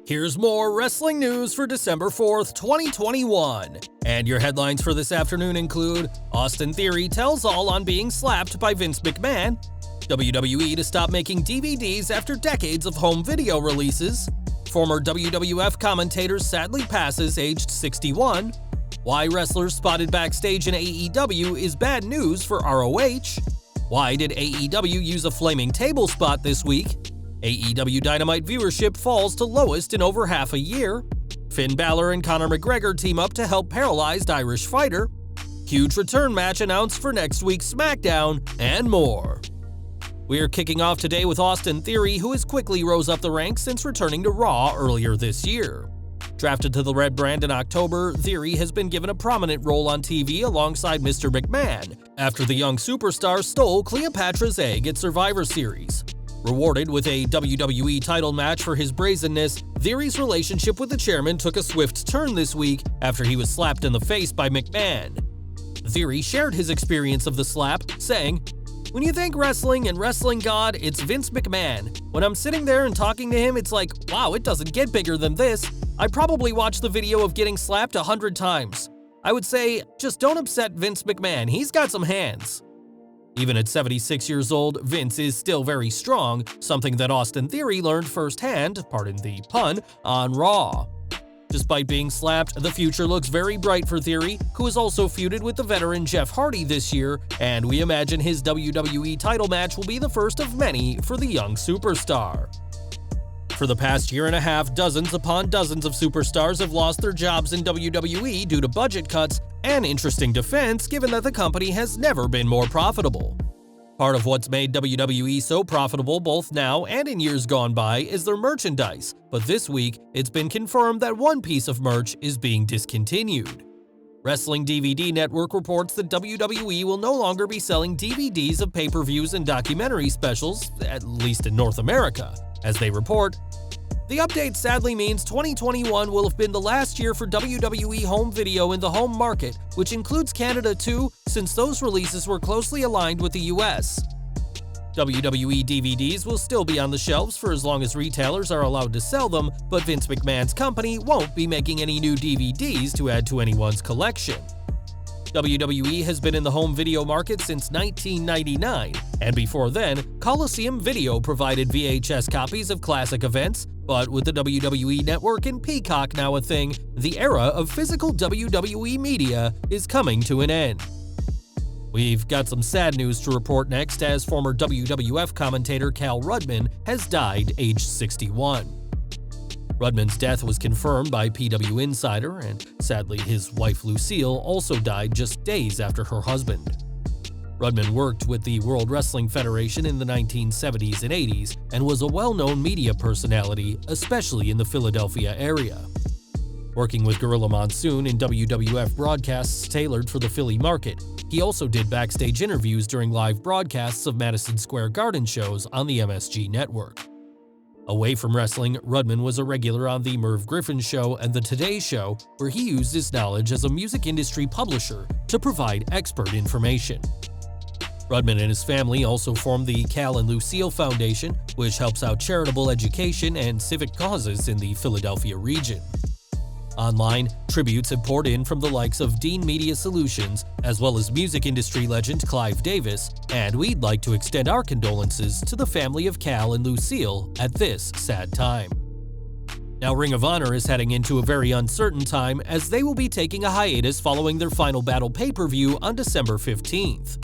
Here's more wrestling news for December 4th, 2021. And your headlines for this afternoon include Austin Theory tells all on being slapped by Vince McMahon, WWE to stop making DVDs after decades of home video releases, former WWF commentator sadly passes aged 61, why wrestlers spotted backstage in AEW is bad news for ROH, why did AEW use a flaming table spot this week, AEW Dynamite viewership falls to lowest in over half a year, Finn Balor and Conor McGregor team up to help paralyzed Irish fighter, huge return match announced for next week's Smackdown, and more. We're kicking off today with Austin Theory, who has quickly rose up the ranks since returning to Raw earlier this year. Drafted to the Red Brand in October, Theory has been given a prominent role on TV alongside Mr. McMahon after the young superstar stole Cleopatra's egg at Survivor Series. Rewarded with a WWE title match for his brazenness, Theory's relationship with the chairman took a swift turn this week after he was slapped in the face by McMahon. Theory shared his experience of the slap, saying, "When you think wrestling and wrestling god, it's Vince McMahon. When I'm sitting there and talking to him, it's like, wow, it doesn't get bigger than this. I probably watched the video of getting slapped 100 times. I would say, just don't upset Vince McMahon, he's got some hands." Even at 76 years old, Vince is still very strong, something that Austin Theory learned firsthand, pardon the pun, on Raw. Despite being slapped, the future looks very bright for Theory, who has also feuded with the veteran Jeff Hardy this year, and we imagine his WWE title match will be the first of many for the young superstar. For the past year and a half, dozens upon dozens of superstars have lost their jobs in WWE due to budget cuts, an interesting defense given that the company has never been more profitable. Part of what's made WWE so profitable both now and in years gone by is their merchandise, but this week it's been confirmed that one piece of merch is being discontinued. Wrestling DVD Network reports that WWE will no longer be selling DVDs of pay-per-views and documentary specials, at least in North America. As they report, the update sadly means 2021 will have been the last year for WWE home video in the home market, which includes Canada too, since those releases were closely aligned with the US. WWE DVDs will still be on the shelves for as long as retailers are allowed to sell them, but Vince McMahon's company won't be making any new DVDs to add to anyone's collection. WWE has been in the home video market since 1999, and before then, Coliseum Video provided VHS copies of classic events, but with the WWE Network and Peacock now a thing, the era of physical WWE media is coming to an end. We've got some sad news to report next, as former WWF commentator Cal Rudman has died aged 61. Rudman's death was confirmed by PW Insider, and sadly his wife Lucille also died just days after her husband. Rudman worked with the World Wrestling Federation in the 1970s and 80s and was a well-known media personality, especially in the Philadelphia area. Working with Gorilla Monsoon in WWF broadcasts tailored for the Philly market, he also did backstage interviews during live broadcasts of Madison Square Garden shows on the MSG network. Away from wrestling, Rudman was a regular on The Merv Griffin Show and The Today Show, where he used his knowledge as a music industry publisher to provide expert information. Rudman and his family also formed the Cal and Lucille Foundation, which helps out charitable education and civic causes in the Philadelphia region. Online, tributes have poured in from the likes of Dean Media Solutions, as well as music industry legend Clive Davis, and we'd like to extend our condolences to the family of Cal and Lucille at this sad time. Now, Ring of Honor is heading into a very uncertain time, as they will be taking a hiatus following their Final Battle pay-per-view on December 15th.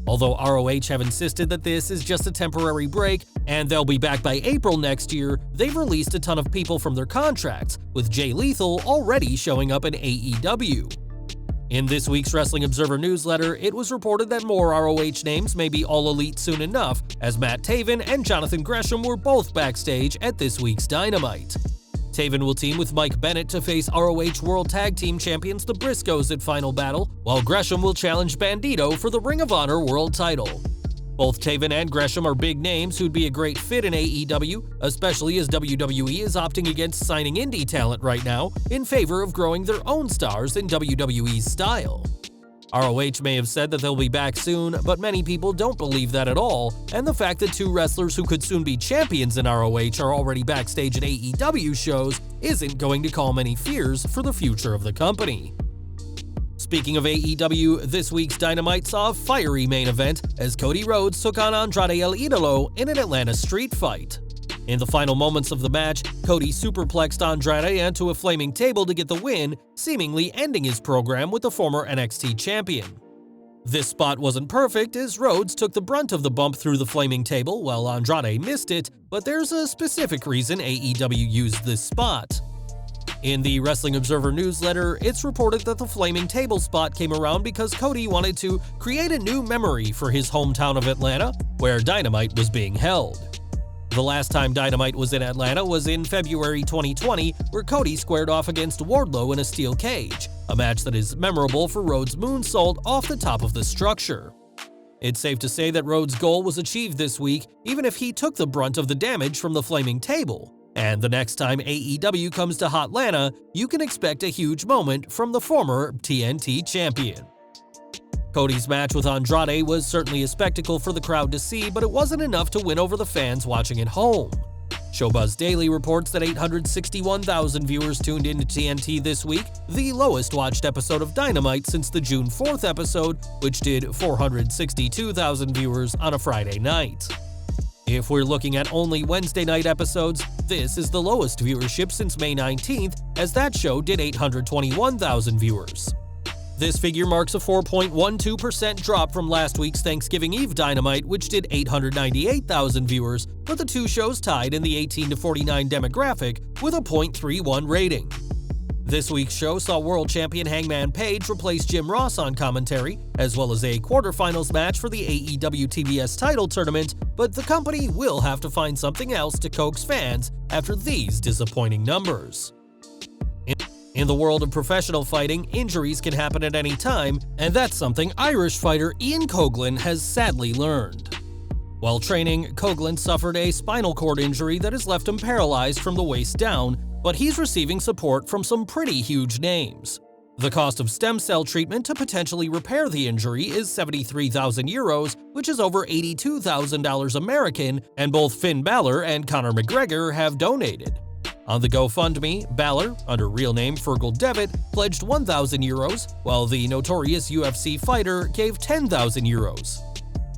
Although ROH have insisted that this is just a temporary break and they'll be back by April next year, they've released a ton of people from their contracts, with Jay Lethal already showing up in AEW. In this week's Wrestling Observer newsletter, it was reported that more ROH names may be all elite soon enough, as Matt Taven and Jonathan Gresham were both backstage at this week's Dynamite. Taven will team with Mike Bennett to face ROH World Tag Team Champions the Briscoes at Final Battle, while Gresham will challenge Bandito for the Ring of Honor World title. Both Taven and Gresham are big names who'd be a great fit in AEW, especially as WWE is opting against signing indie talent right now in favor of growing their own stars in WWE's style. ROH may have said that they'll be back soon, but many people don't believe that at all, and the fact that two wrestlers who could soon be champions in ROH are already backstage at AEW shows isn't going to calm any fears for the future of the company. Speaking of AEW, this week's Dynamite saw a fiery main event as Cody Rhodes took on Andrade El Idolo in an Atlanta street fight. In the final moments of the match, Cody superplexed Andrade onto a flaming table to get the win, seemingly ending his program with the former NXT champion. This spot wasn't perfect as Rhodes took the brunt of the bump through the flaming table while Andrade missed it, but there's a specific reason AEW used this spot. In the Wrestling Observer newsletter, it's reported that the flaming table spot came around because Cody wanted to create a new memory for his hometown of Atlanta, where Dynamite was being held. The last time Dynamite was in Atlanta was in February 2020, where Cody squared off against Wardlow in a steel cage, a match that is memorable for Rhodes' moonsault off the top of the structure. It's safe to say that Rhodes' goal was achieved this week, even if he took the brunt of the damage from the flaming table. And the next time AEW comes to Hotlanta, you can expect a huge moment from the former TNT champion. Cody's match with Andrade was certainly a spectacle for the crowd to see, but it wasn't enough to win over the fans watching at home. Showbuzz Daily reports that 861,000 viewers tuned into TNT this week, the lowest watched episode of Dynamite since the June 4th episode, which did 462,000 viewers on a Friday night. If we're looking at only Wednesday night episodes, this is the lowest viewership since May 19th, as that show did 821,000 viewers. This figure marks a 4.12% drop from last week's Thanksgiving Eve Dynamite, which did 898,000 viewers, but the two shows tied in the 18 to 49 demographic with a .31 rating. This week's show saw world champion Hangman Page replace Jim Ross on commentary, as well as a quarterfinals match for the AEW TBS title tournament, but the company will have to find something else to coax fans after these disappointing numbers. In the world of professional fighting, injuries can happen at any time, and that's something Irish fighter Ian Coghlan has sadly learned. While training, Coghlan suffered a spinal cord injury that has left him paralyzed from the waist down, but he's receiving support from some pretty huge names. The cost of stem cell treatment to potentially repair the injury is €73,000, which is over $82,000 American, and both Finn Balor and Conor McGregor have donated. On the GoFundMe, Balor, under real name Fergal Devitt, pledged €1,000, while the notorious UFC fighter gave €10,000.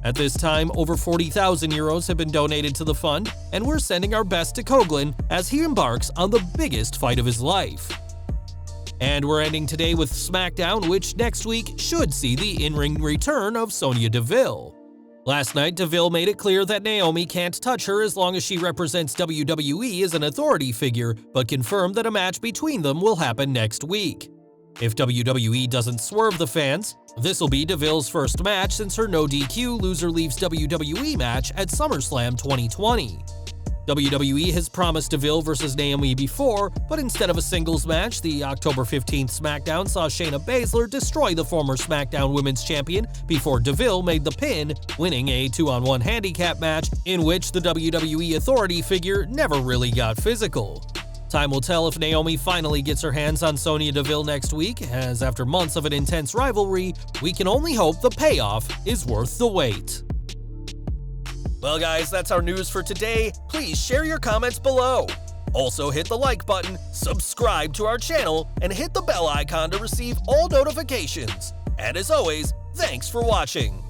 At this time, over €40,000 have been donated to the fund, and we're sending our best to Coghlan as he embarks on the biggest fight of his life. And we're ending today with Smackdown, which next week should see the in-ring return of Sonya Deville. Last night, Deville made it clear that Naomi can't touch her as long as she represents WWE as an authority figure, but confirmed that a match between them will happen next week. If WWE doesn't swerve the fans, this will be Deville's first match since her no DQ loser leaves WWE match at SummerSlam 2020. WWE has promised Deville versus Naomi before, but instead of a singles match, the October 15th SmackDown saw Shayna Baszler destroy the former SmackDown Women's Champion before Deville made the pin, winning a 2-on-1 handicap match in which the WWE authority figure never really got physical. Time will tell if Naomi finally gets her hands on Sonya Deville next week, as after months of an intense rivalry, we can only hope the payoff is worth the wait. Well guys, that's our news for today. Please share your comments below. Also hit the like button, subscribe to our channel, and hit the bell icon to receive all notifications. And as always, thanks for watching.